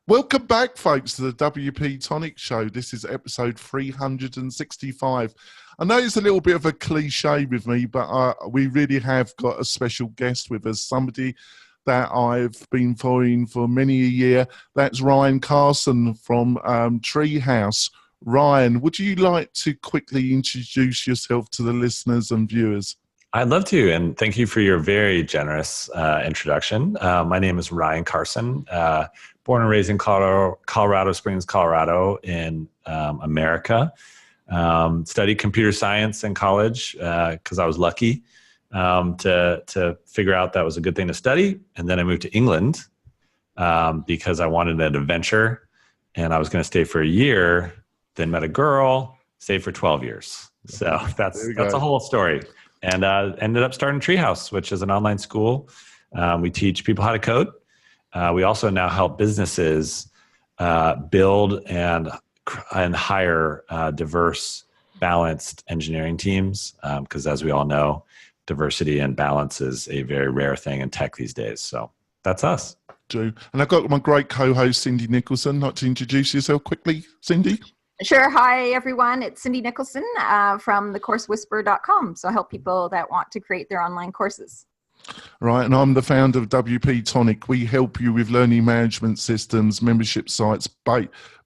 Welcome back, folks, to the WP-Tonic show. This is episode 365. I know it's a little bit of a cliche with me, but we really have got a special guest with us, somebody that I've been following for many a year. That's Ryan Carson from TreeHouse. Ryan, would you like to quickly introduce yourself to the listeners and viewers? I'd love to, and thank you for your very generous introduction. My name is Ryan Carson, born and raised in Colorado Springs, Colorado in America. Studied computer science in college because I was lucky to figure out that was a good thing to study. And then I moved to England because I wanted an adventure, and I was going to stay for a year, then met a girl, stayed for 12 years. So that's a whole story. And ended up starting TreeHouse, which is an online school. We teach people how to code. We also now help businesses build and hire diverse, balanced engineering teams. Because as we all know, diversity and balance is a very rare thing in tech these days. So that's us. True. And I've got my great co-host, Cindy Nicholson. Like to introduce yourself quickly, Cindy? Sure. Hi, everyone. It's Cindy Nicholson from thecoursewhisperer.com. So I help people that want to create their online courses. Right. And I'm the founder of WP-Tonic. We help you with learning management systems, membership sites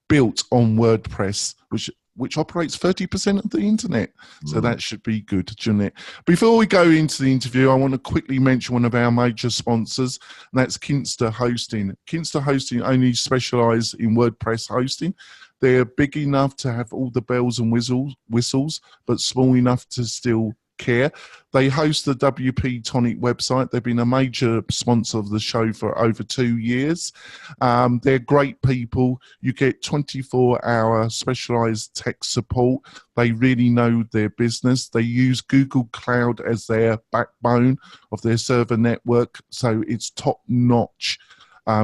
built on WordPress, which operates 30% of the internet. So that should be good, shouldn't it? Before we go into the interview, I want to quickly mention one of our major sponsors, and that's Kinster Hosting. Kinster Hosting only specialize in WordPress hosting. They're big enough to have all the bells and whistles, but small enough to still care. They host the WP-Tonic website. They've been a major sponsor of the show for over 2 years. They're great people. You get 24-hour specialized tech support. They really know their business. They use Google Cloud as their backbone of their server network, so it's top-notch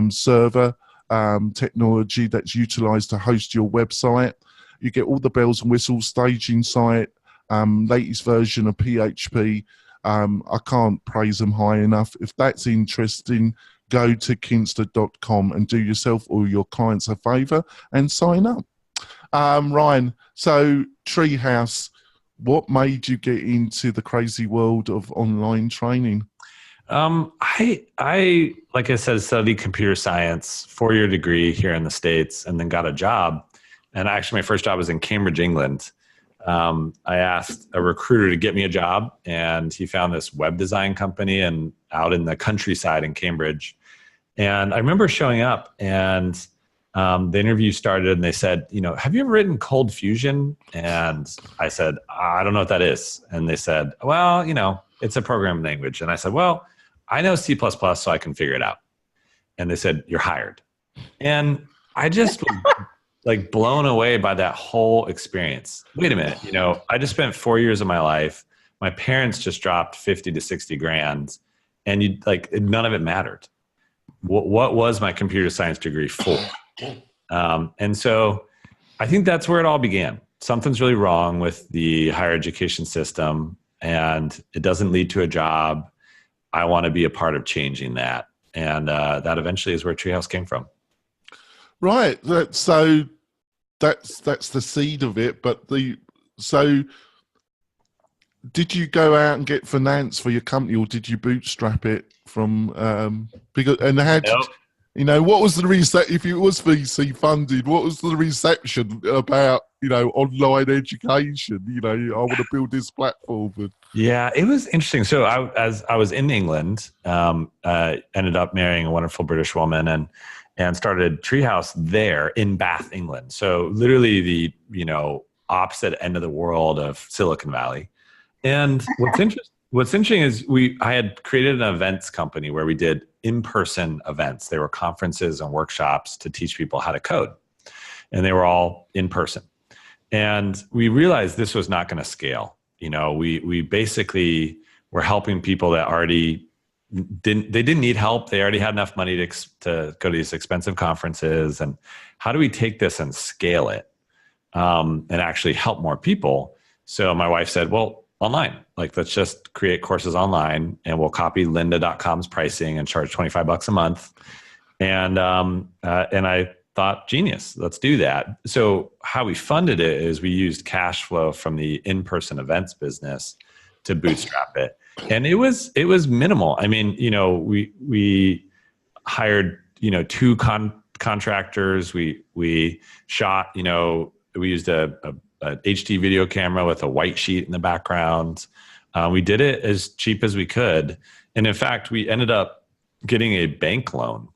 server technology that's utilized to host your website. You get all the bells and whistles, staging site, latest version of PHP. I can't praise them high enough. If that's interesting, go to kinster.com and do yourself or your clients a favor and sign up. Ryan, so TreeHouse, what made you get into the crazy world of online training? I like I said, studied computer science, 4-year degree here in the States, and then got a job. And actually my first job was in Cambridge, England. I asked a recruiter to get me a job, and he found this web design company and out in the countryside in Cambridge. And I remember showing up, and the interview started, and they said, have you ever written Cold Fusion? And I said, I don't know what that is. And they said, well, it's a programming language. And I said, well, I know C++, so I can figure it out. And they said, you're hired. And I just was like blown away by that whole experience. Wait a minute, I just spent 4 years of my life. My parents just dropped 50 to 60 grand, and none of it mattered. What was my computer science degree for? And so I think that's where it all began. Something's really wrong with the higher education system, and it doesn't lead to a job. I want to be a part of changing that. And that eventually is where TreeHouse came from. Right. So that's the seed of it. But so did you go out and get finance for your company, or did you bootstrap it from what was the reset if it was VC funded? What was the reception about online education? I want to build this platform. Yeah, it was interesting. So as I was in England, ended up marrying a wonderful British woman and started TreeHouse there in Bath, England. So literally the opposite end of the world of Silicon Valley. And what's interesting is I had created an events company where we did in-person events. They were conferences and workshops to teach people how to code, and they were all in person. And we realized this was not going to scale. We basically were helping people that already didn't need help. They already had enough money to go to these expensive conferences. And how do we take this and scale it and actually help more people? So my wife said, well, online, let's just create courses online, and we'll copy lynda.com's pricing and charge $25 a month. And I thought, genius, let's do that. So how we funded it is we used cash flow from the in-person events business to bootstrap it. And it was minimal. I mean, we hired, two contractors. We shot, we used a HD video camera with a white sheet in the background. We did it as cheap as we could. And in fact, we ended up getting a bank loan.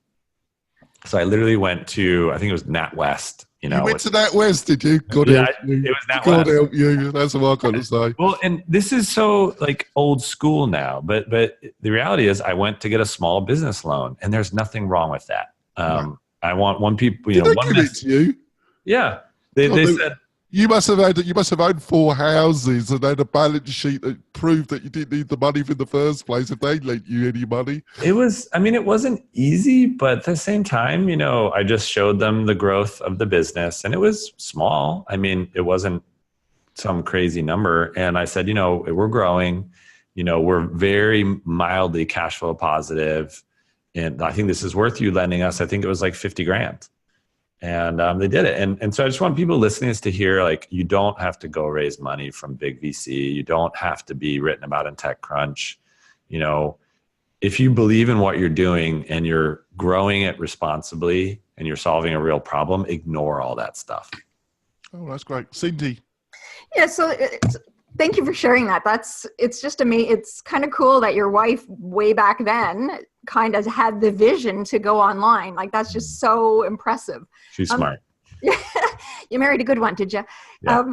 So I literally went to, I think it was NatWest. You went to NatWest, did you? God help you. It was NatWest. God help you. That's what I got to say. Well, and this is so like old school now, but the reality is I went to get a small business loan, and there's nothing wrong with that. No. I want one people, Did they one give it to you? Yeah. They said, you must have owned 4 houses and had a balance sheet that proved that you didn't need the money in the first place if they lent you any money. it wasn't easy, but at the same time, I just showed them the growth of the business, and it was small. I mean, it wasn't some crazy number. And I said, we're growing, we're very mildly cash flow positive. And I think this is worth you lending us. I think it was like 50 grand. And they did it. And so I just want people listening to hear, like, you don't have to go raise money from big VC. You don't have to be written about in TechCrunch. If you believe in what you're doing and you're growing it responsibly and you're solving a real problem, ignore all that stuff. Oh, that's great. Cindy. Yeah, so thank you for sharing that. It's just amazing. It's kind of cool that your wife way back then kind of had the vision to go online. Like, that's just so impressive. She's smart. You married a good one, did you? Yeah.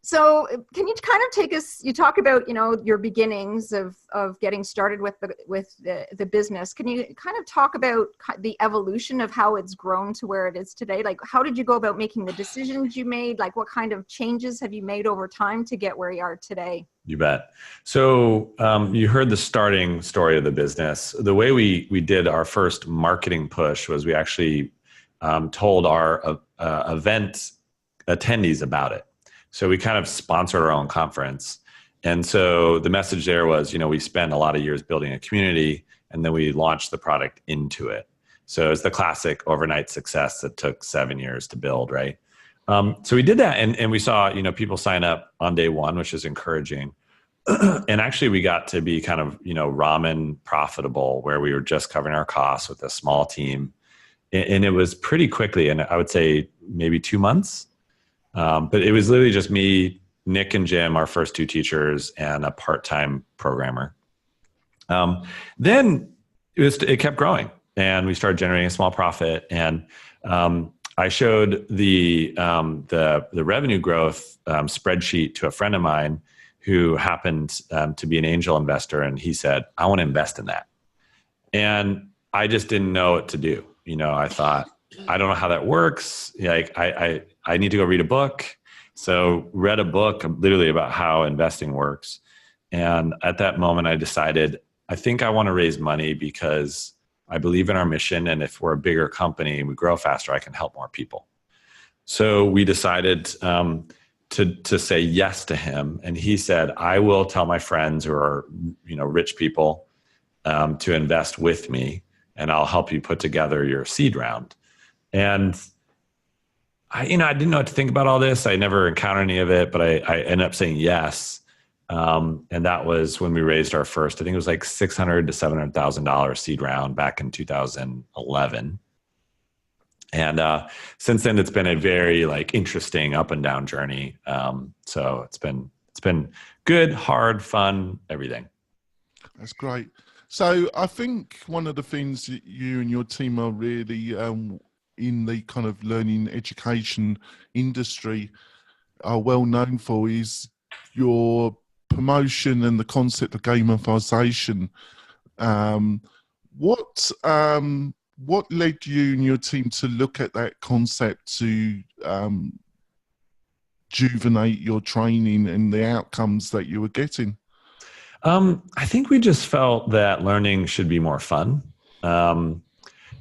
So can you kind of take us, you talk about, your beginnings of getting started with the business. Can you kind of talk about the evolution of how it's grown to where it is today? Like, how did you go about making the decisions you made? Like, what kind of changes have you made over time to get where you are today? You bet. So you heard the starting story of the business. The way we did our first marketing push was we actually told our event attendees about it. So we kind of sponsored our own conference. And so the message there was, we spent a lot of years building a community, and then we launched the product into it. So it's the classic overnight success that took 7 years to build, right? So we did that, and we saw, people sign up on day one, which is encouraging. And actually we got to be kind of, ramen profitable, where we were just covering our costs with a small team. And it was pretty quickly, and I would say maybe 2 months. But it was literally just me, Nick and Jim, our first 2 teachers, and a part-time programmer. Then it kept growing, and we started generating a small profit. And I showed the revenue growth spreadsheet to a friend of mine who happened to be an angel investor, and he said, "I want to invest in that." And I just didn't know what to do. I thought, I don't know how that works. Like, I need to go read a book. So read a book literally about how investing works. And at that moment, I decided, I think I want to raise money because I believe in our mission. And if we're a bigger company and we grow faster, I can help more people. So we decided to say yes to him. And he said, I will tell my friends who are, rich people to invest with me, and I'll help you put together your seed round. And I didn't know what to think about all this. I never encountered any of it, but I ended up saying yes. And that was when we raised our first, I think it was like $600,000 to $700,000 seed round back in 2011. And since then, it's been a very interesting up and down journey. So it's been good, hard, fun, everything. That's great. So I think one of the things that you and your team are really in the kind of learning education industry are well known for is your promotion and the concept of gamification. What led you and your team to look at that concept to rejuvenate your training and the outcomes that you were getting? I think we just felt that learning should be more fun.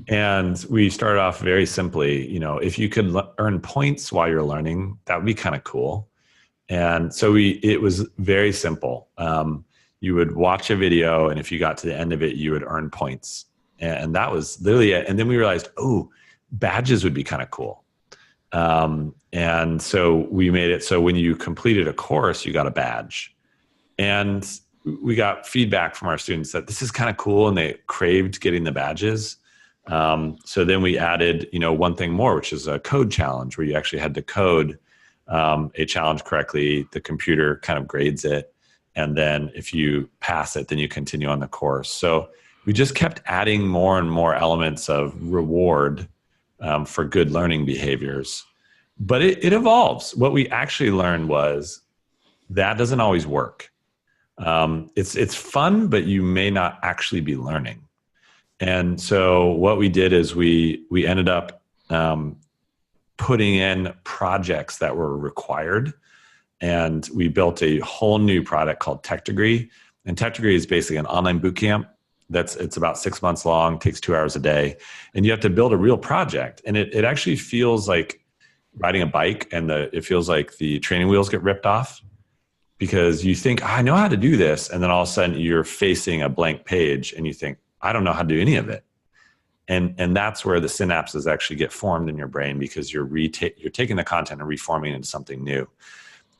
And we started off very simply, if you could earn points while you're learning, that would be kind of cool. And so it was very simple. You would watch a video, and if you got to the end of it, you would earn points. And that was literally it. And then we realized, badges would be kind of cool. And so we made it so when you completed a course, you got a badge. And we got feedback from our students that this is kind of cool, and they craved getting the badges. So then we added, one thing more, which is a code challenge, where you actually had to code a challenge correctly. The computer kind of grades it. And then if you pass it, then you continue on the course. So we just kept adding more and more elements of reward for good learning behaviors. But it evolves. What we actually learned was that doesn't always work. It's fun, but you may not actually be learning. And so what we did is we ended up putting in projects that were required. And we built a whole new product called Tech Degree. And Tech Degree is basically an online boot camp. It's about 6 months long, takes 2 hours a day. And you have to build a real project. And it actually feels like riding a bike, and it feels like the training wheels get ripped off, because you think, I know how to do this. And then all of a sudden you're facing a blank page and you think, I don't know how to do any of it. And that's where the synapses actually get formed in your brain, because you're taking the content and reforming it into something new.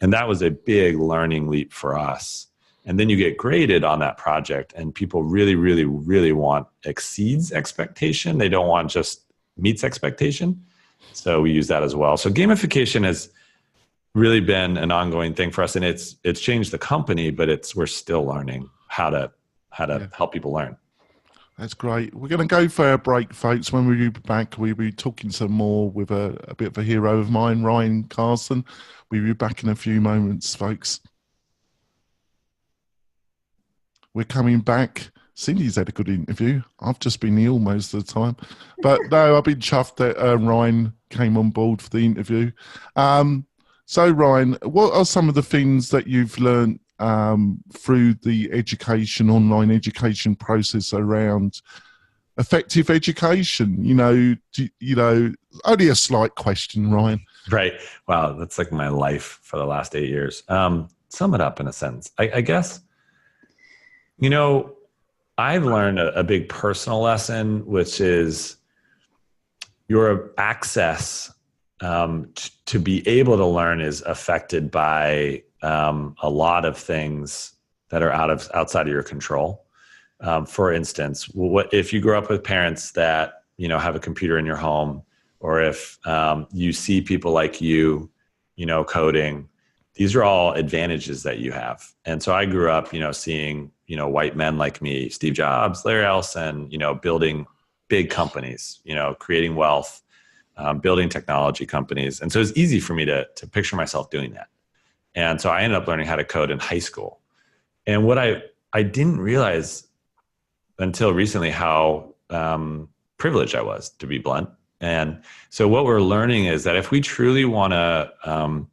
And that was a big learning leap for us. And then you get graded on that project, and people really, really, really want exceeds expectation. They don't want just meets expectation. So we use that as well. So gamification has really been an ongoing thing for us, and it's changed the company, but we're still learning how to help people learn. That's great. We're going to go for our break, folks. When we be back, we'll be talking some more with a bit of a hero of mine, Ryan Carson. We'll be back in a few moments, folks. We're coming back. Cindy's had a good interview. I've just been ill most of the time. But no, I've been chuffed that Ryan came on board for the interview. So, Ryan, what are some of the things that you've learned through the online education process around effective education? Only a slight question, Ryan. Right. Wow, that's like my life for the last 8 years. Sum it up in a sentence. I guess, I've learned a big personal lesson, which is your access to be able to learn is affected by a lot of things that are outside of your control. For instance, what if you grow up with parents that have a computer in your home, or if you see people like you coding, these are all advantages that you have. And so I grew up seeing white men like me, Steve Jobs, Larry Ellison, building big companies, creating wealth, building technology companies. And so it's easy for me to picture myself doing that. And so I ended up learning how to code in high school. And what I didn't realize until recently how privileged I was, to be blunt. And so what we're learning is that if we truly want to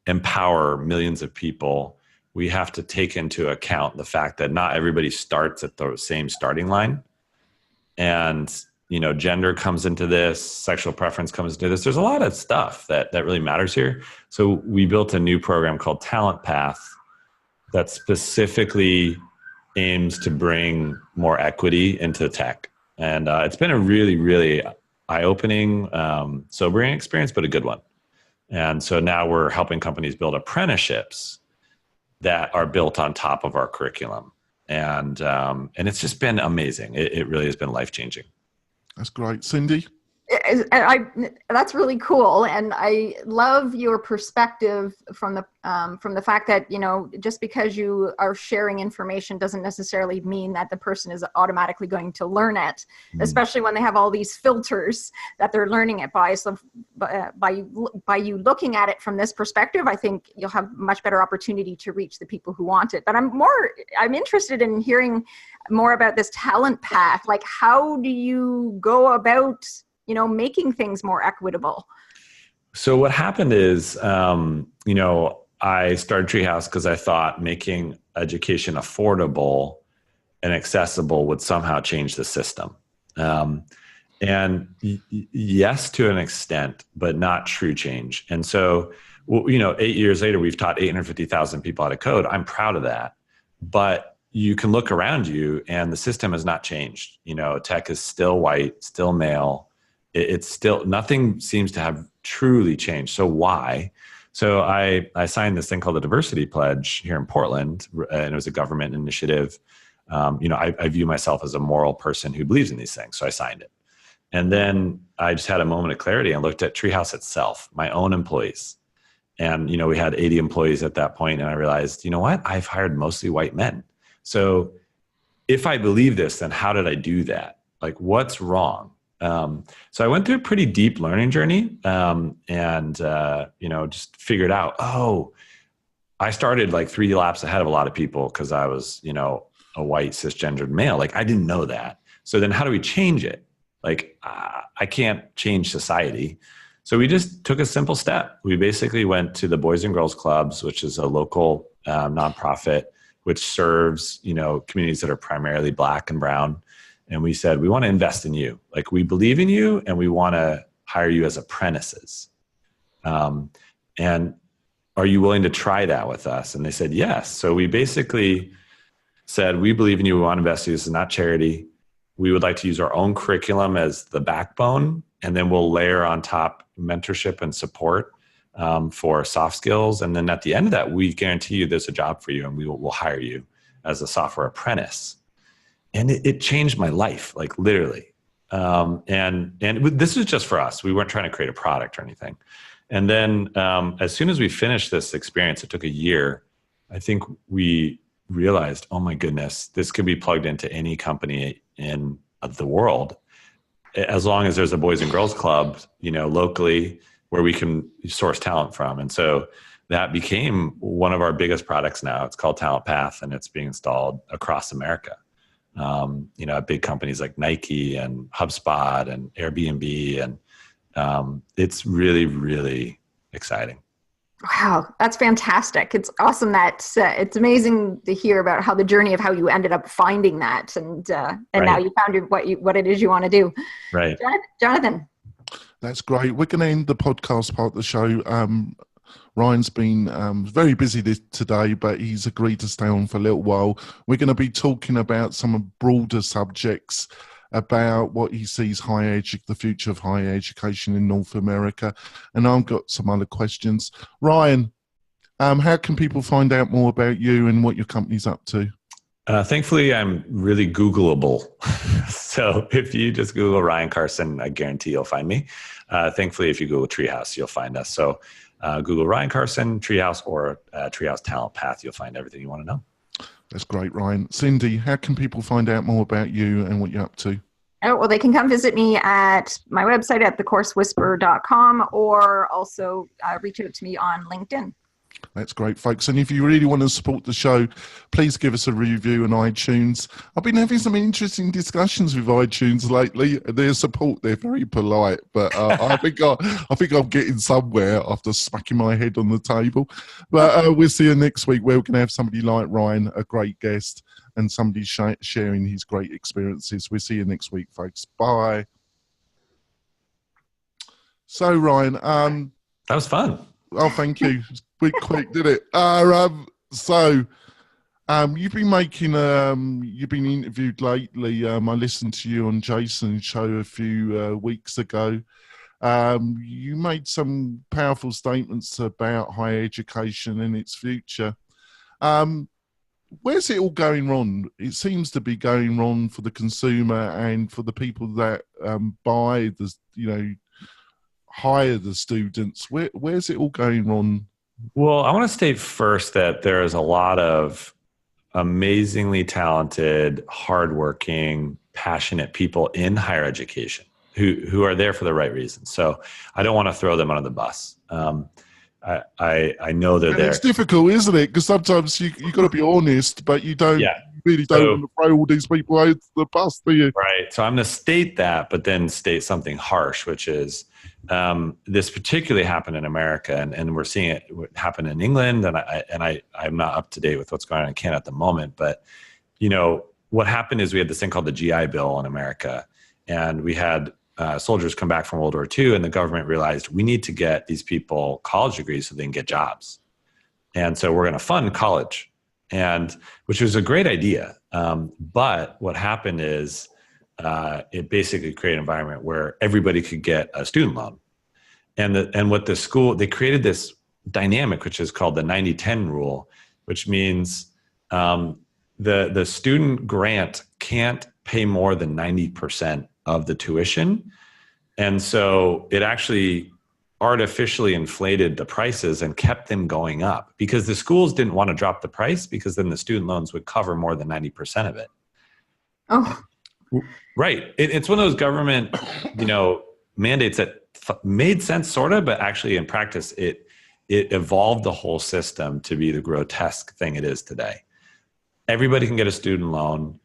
empower millions of people, we have to take into account the fact that not everybody starts at the same starting line. And gender comes into this, sexual preference comes into this. There's a lot of stuff that really matters here. So we built a new program called Talent Path that specifically aims to bring more equity into tech. And it's been a really, really eye-opening, sobering experience, but a good one. And so now we're helping companies build apprenticeships that are built on top of our curriculum. And it's just been amazing. It really has been life-changing. That's great. Cindy? That's really cool, and I love your perspective from the fact that just because you are sharing information doesn't necessarily mean that the person is automatically going to learn it, especially when they have all these filters that they're learning it by. So by you looking at it from this perspective, I think you'll have much better opportunity to reach the people who want it. But I'm interested in hearing more about this talent path. Like, how do you go about making things more equitable? So what happened is, I started TreeHouse because I thought making education affordable and accessible would somehow change the system. And yes, to an extent, but not true change. And so, 8 years later, we've taught 850,000 people how to code. I'm proud of that. But you can look around you and the system has not changed. Tech is still white, still male. It's still, nothing seems to have truly changed. So why? So I signed this thing called the Diversity Pledge here in Portland, and it was a government initiative. I view myself as a moral person who believes in these things. So I signed it. And then I just had a moment of clarity and looked at TreeHouse itself, my own employees. And, we had 80 employees at that point, and I realized, you know what? I've hired mostly white men. So if I believe this, then how did I do that? Like, what's wrong? So I went through a pretty deep learning journey, and just figured out, I started like 3 laps ahead of a lot of people because I was, a white cisgendered male. Like, I didn't know that. So then how do we change it? Like, I can't change society. So we just took a simple step. We basically went to the Boys and Girls Clubs, which is a local nonprofit, which serves, communities that are primarily Black and brown. And we said, we want to invest in you. Like, we believe in you, and we want to hire you as apprentices. And are you willing to try that with us? And they said, yes. So we basically said, we believe in you. We want to invest in you. This is not charity. We would like to use our own curriculum as the backbone, and then we'll layer on top mentorship and support for soft skills. And then at the end of that, we guarantee you there's a job for you, and we'll hire you as a software apprentice. And it changed my life, like literally. And this was just for us. We weren't trying to create a product or anything. And then as soon as we finished this experience, it took a year. I think we realized, oh my goodness, this could be plugged into any company in the world, as long as there's a Boys and Girls Club, locally, where we can source talent from. And so that became one of our biggest products now. It's called Talent Path, and it's being installed across America. At big companies like Nike and HubSpot and Airbnb. And it's really, really exciting. Wow, that's fantastic. It's awesome that it's amazing to hear about how the journey of how you ended up finding that. And right. Now you found what it is you want to do. Right. Jonathan. That's great. We're going to end the podcast part of the show. Ryan's been very busy today, but he's agreed to stay on for a little while. We're going to be talking about some broader subjects about what he sees the future of higher education in North America. And I've got some other questions. Ryan, how can people find out more about you and what your company's up to? Thankfully, I'm really Googleable. So if you just Google Ryan Carson, I guarantee you'll find me. Thankfully, if you Google TreeHouse, you'll find us. So Google Ryan Carson, TreeHouse, or TreeHouse Talent Path. You'll find everything you want to know. That's great, Ryan. Cindy, how can people find out more about you and what you're up to? Oh, well, they can come visit me at my website at thecoursewhisperer.com, or also reach out to me on LinkedIn. That's great, folks. And if you really want to support the show, please give us a review on iTunes. I've been having some interesting discussions with iTunes lately. Their support, they're very polite, but I think I'm getting somewhere after smacking my head on the table. But we'll see you next week, where we're going to have somebody like Ryan, a great guest, and somebody sharing his great experiences. We'll see you next week, folks. Bye. So, Ryan, that was fun. Oh, thank you. Quick, did it? You've been you've been interviewed lately. I listened to you on Jason's show a few weeks ago. You made some powerful statements about higher education and its future. Where's it all going wrong? It seems to be going wrong for the consumer and for the people that buy the, hire the students. Where's it all going wrong? Well, I want to state first that there is a lot of amazingly talented, hardworking, passionate people in higher education who are there for the right reasons. So I don't want to throw them under the bus. I know they're there. It's difficult, isn't it? Because sometimes you got to be honest, but you don't really don't want to throw all these people out the bus, do you? Right. So I'm going to state that, but then state something harsh, which is this particularly happened in America, and we're seeing it happen in England. And I'm not up to date with what's going on in Canada at the moment, but what happened is we had this thing called the GI Bill in America, and we had soldiers come back from World War II, and the government realized we need to get these people college degrees so they can get jobs. And so we're going to fund college, which was a great idea. But what happened is it basically created an environment where everybody could get a student loan. And what the school, they created this dynamic, which is called the 90-10 rule, which means the student grant can't pay more than 90% of the tuition. And so it actually artificially inflated the prices and kept them going up because the schools didn't want to drop the price because then the student loans would cover more than 90% of it. Oh, right. It's one of those government, mandates that made sense sort of, but actually in practice, it evolved the whole system to be the grotesque thing it is today. Everybody can get a student loan.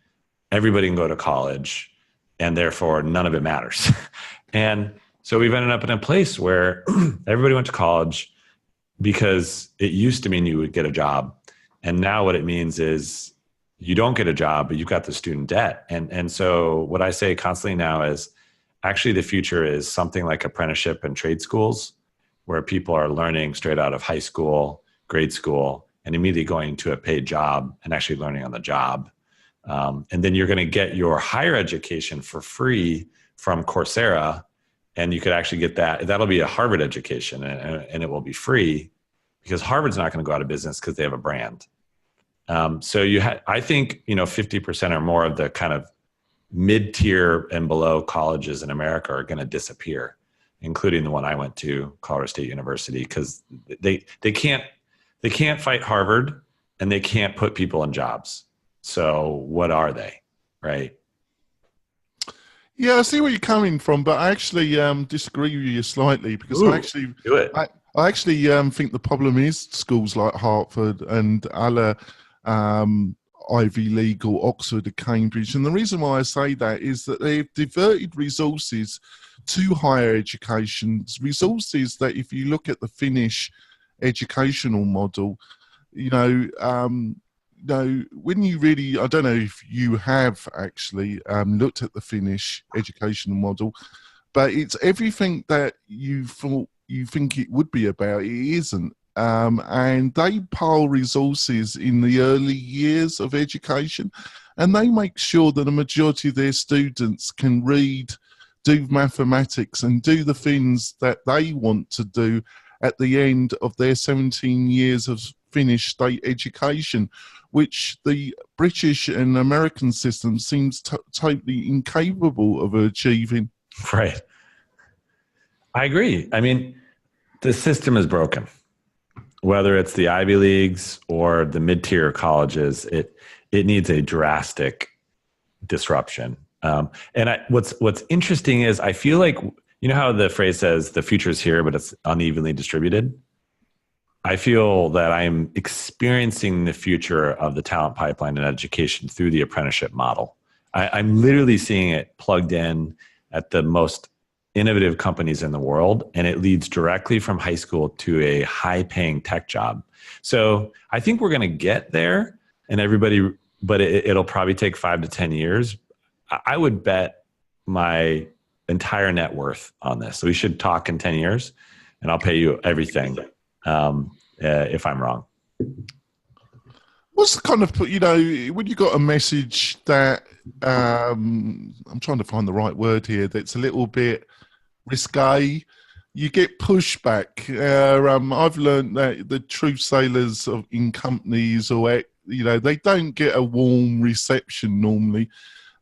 Everybody can go to college, and therefore none of it matters. And so we've ended up in a place where everybody went to college because it used to mean you would get a job. And now what it means is you don't get a job, but you've got the student debt. And so what I say constantly now is actually the future is something like apprenticeship and trade schools where people are learning straight out of high school, grade school, and immediately going to a paid job and actually learning on the job. And then you're going to get your higher education for free from Coursera. And you could actually get that. That'll be a Harvard education and it will be free because Harvard's not going to go out of business because they have a brand. So I think, 50% or more of the kind of mid-tier and below colleges in America are going to disappear, including the one I went to, Colorado State University, because they can't fight Harvard and they can't put people in jobs. So what are they, right? Yeah, I see where you're coming from, but I actually disagree with you slightly because I actually think the problem is schools like Hartford and other Ivy League or Oxford or Cambridge. And the reason why I say that is that they've diverted resources to higher education, resources that if you look at the Finnish educational model, when you really, I don't know if you have actually looked at the Finnish educational model, but it's everything that you think it would be about, it isn't. And they pile resources in the early years of education, and they make sure that a majority of their students can read, do mathematics, and do the things that they want to do at the end of their 17 years of Finnish state education, which the British and American system seems totally incapable of achieving. Right. I agree. I mean, the system is broken. Whether it's the Ivy Leagues or the mid-tier colleges, it needs a drastic disruption. What's interesting is I feel like, how the phrase says the future's here, but it's unevenly distributed. I feel that I'm experiencing the future of the talent pipeline in education through the apprenticeship model. I'm literally seeing it plugged in at the most innovative companies in the world, and it leads directly from high school to a high-paying tech job. So I think we're going to get there, and but it'll probably take 5 to 10 years. I would bet my entire net worth on this. So we should talk in 10 years, and I'll pay you everything if I'm wrong. What's the kind of, when you got a message that, I'm trying to find the right word here, that's a little bit risque, you get pushback. I've learned that the truth sailors in companies they don't get a warm reception normally.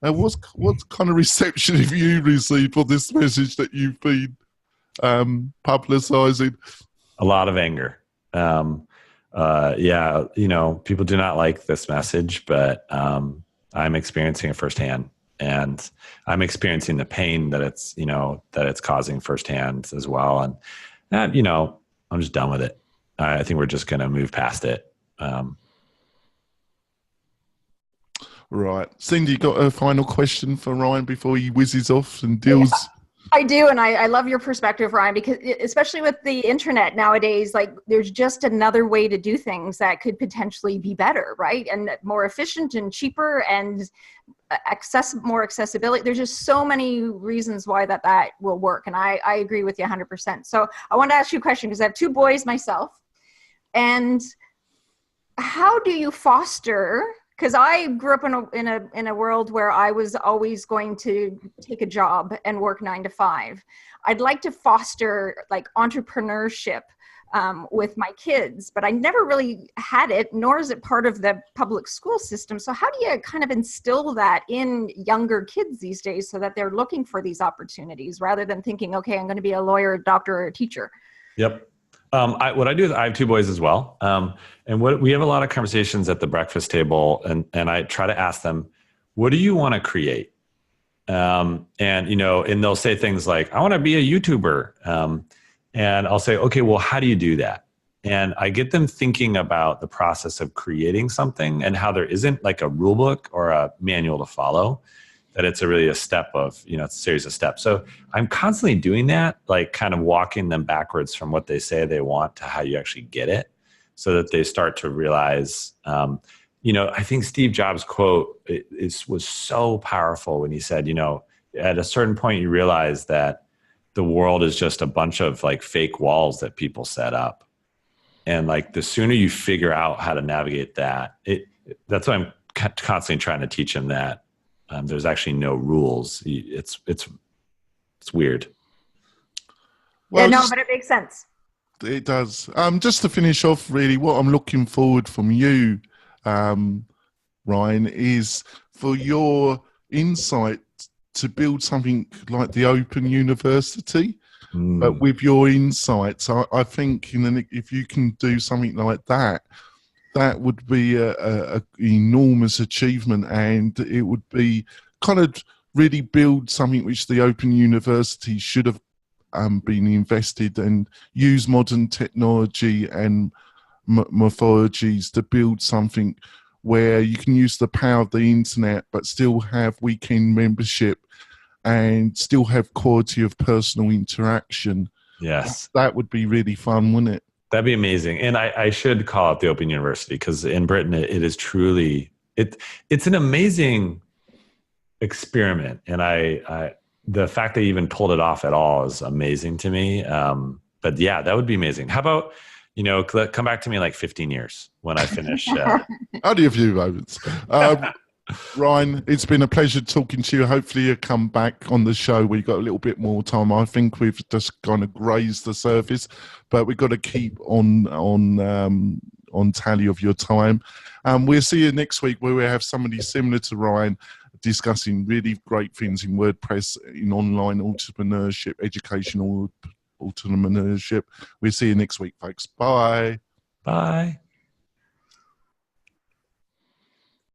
What kind of reception have you received for this message that you've been publicizing? A lot of anger. People do not like this message, but I'm experiencing it firsthand. And I'm experiencing the pain that it's causing firsthand as well. And I'm just done with it. I think we're just going to move past it. Right. Cindy, you got a final question for Ryan before he whizzes off and deals? Yeah, I do. And I love your perspective, Ryan, because especially with the internet nowadays, like there's just another way to do things that could potentially be better, right? And more efficient and cheaper and more accessibility. There's just so many reasons why that will work. And I agree with you 100%. So I want to ask you a question because I have 2 boys myself. And how do you foster because I grew up in a world where I was always going to take a job and work 9 to 5. I'd like to foster like entrepreneurship with my kids, but I never really had it, nor is it part of the public school system. So how do you kind of instill that in younger kids these days so that they're looking for these opportunities rather than thinking, okay, I'm going to be a lawyer, a doctor, or a teacher? Yep. What I do is I have 2 boys as well. And we have a lot of conversations at the breakfast table, and I try to ask them, what do you want to create? And they'll say things like, I want to be a YouTuber. And I'll say, okay, well, how do you do that? And I get them thinking about the process of creating something and how there isn't like a rule book or a manual to follow, that it's really a step of, it's a series of steps. So I'm constantly doing that, like kind of walking them backwards from what they say they want to how you actually get it, so that they start to realize, I think Steve Jobs' quote was so powerful when he said, at a certain point you realize that the world is just a bunch of like fake walls that people set up. And like the sooner you figure out how to navigate that, that's why I'm constantly trying to teach them that there's actually no rules. It's weird. Well, yeah, no, but it makes sense. It does. Just to finish off, really, what I'm looking forward from you, Ryan, is for your insight to build something like the Open University, but with your insights. I think if you can do something like that, that would be a enormous achievement, and it would be kind of really build something which the Open University should have been invested and use modern technology and methodologies to build something where you can use the power of the internet but still have weekend membership and still have quality of personal interaction. Yes. That would be really fun, wouldn't it? That'd be amazing. And I should call out the Open University, because in Britain, it is truly, it's an amazing experiment. And the fact they even pulled it off at all is amazing to me. But yeah, that would be amazing. How about, come back to me in like 15 years when I finish. Only a few moments. Ryan, it's been a pleasure talking to you. Hopefully you'll come back on the show. We've got a little bit more time. I think we've just kind of grazed the surface, but we've got to keep on tally of your time. We'll see you next week, where we have somebody similar to Ryan discussing really great things in WordPress, in online entrepreneurship, educational entrepreneurship. We'll see you next week, folks. Bye. Bye.